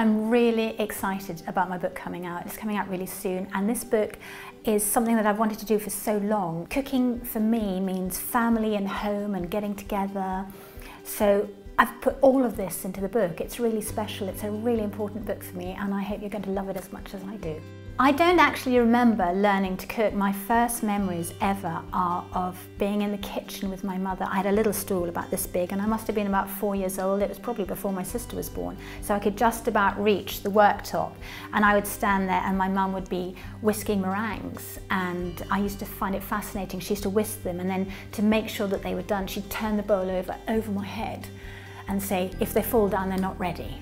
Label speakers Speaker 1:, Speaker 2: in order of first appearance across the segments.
Speaker 1: I'm really excited about my book coming out. It's coming out really soon, and this book is something that I've wanted to do for so long. Cooking for me means family and home and getting together. So I've put all of this into the book. It's really special. It's a really important book for me, and I hope you're going to love it as much as I do. I don't actually remember learning to cook. My first memories ever are of being in the kitchen with my mother. I had a little stool about this big, and I must have been about 4 years old. It was probably before my sister was born, so I could just about reach the worktop, and I would stand there and my mum would be whisking meringues, and I used to find it fascinating. She used to whisk them, and then to make sure that they were done, she'd turn the bowl over my head and say, if they fall down, they're not ready.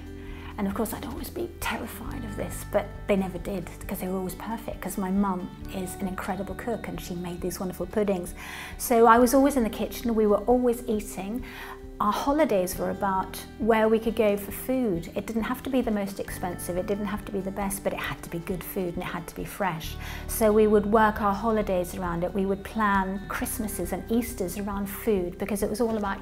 Speaker 1: And of course I'd always be terrified of this, but they never did, because they were always perfect, because my mum is an incredible cook and she made these wonderful puddings. So I was always in the kitchen, we were always eating. Our holidays were about where we could go for food. It didn't have to be the most expensive, it didn't have to be the best, but it had to be good food and it had to be fresh. So we would work our holidays around it. We would plan Christmases and Easters around food, because it was all about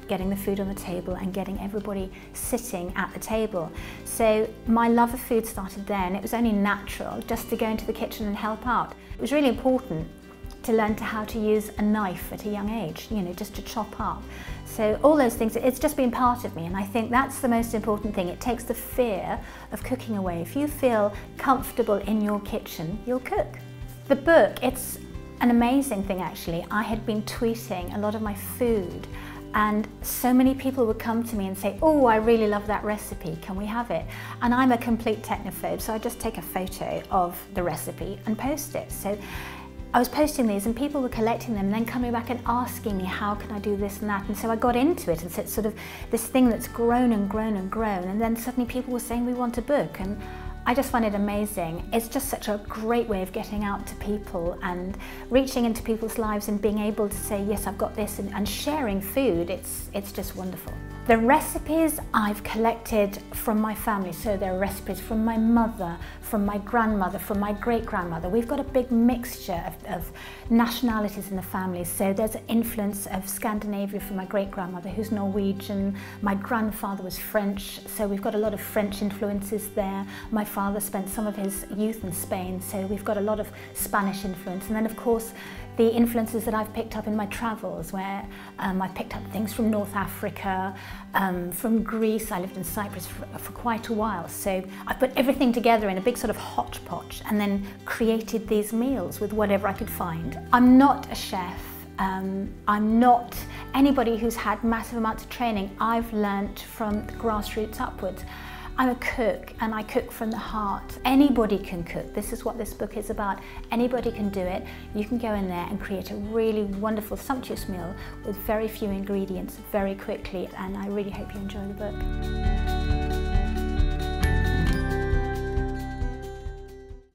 Speaker 1: getting the food on the table and getting everybody sitting at the table. So my love of food started there, and it was only natural just to go into the kitchen and help out. It was really important to learn how to use a knife at a young age, you know, just to chop up. So all those things, it's just been part of me, and I think that's the most important thing. It takes the fear of cooking away. If you feel comfortable in your kitchen, you'll cook. The book, it's an amazing thing actually. I had been tweeting a lot of my food, and so many people would come to me and say, oh, I really love that recipe, can we have it? And I'm a complete technophobe, so I just take a photo of the recipe and post it. So I was posting these and people were collecting them and then coming back and asking me, how can I do this and that? And so I got into it, and so it's sort of this thing that's grown and grown and grown, and then suddenly people were saying, we want a book. And I just find it amazing. It's just such a great way of getting out to people and reaching into people's lives and being able to say, yes, I've got this, and sharing food. It's just wonderful. The recipes I've collected from my family, so there are recipes from my mother, from my grandmother, from my great-grandmother. We've got a big mixture of nationalities in the family, so there's an influence of Scandinavia from my great-grandmother, who's Norwegian. My grandfather was French, so we've got a lot of French influences there. My father spent some of his youth in Spain, so we've got a lot of Spanish influence. And then of course the influences that I've picked up in my travels, where I picked up things from North Africa, from Greece. I lived in Cyprus for quite a while, so I put everything together in a big sort of hodgepodge and then created these meals with whatever I could find. I'm not a chef. I'm not anybody who's had massive amounts of training. I've learnt from the grassroots upwards. I'm a cook, and I cook from the heart. Anybody can cook. This is what this book is about. Anybody can do it. You can go in there and create a really wonderful, sumptuous meal with very few ingredients very quickly, and I really hope you enjoy the book.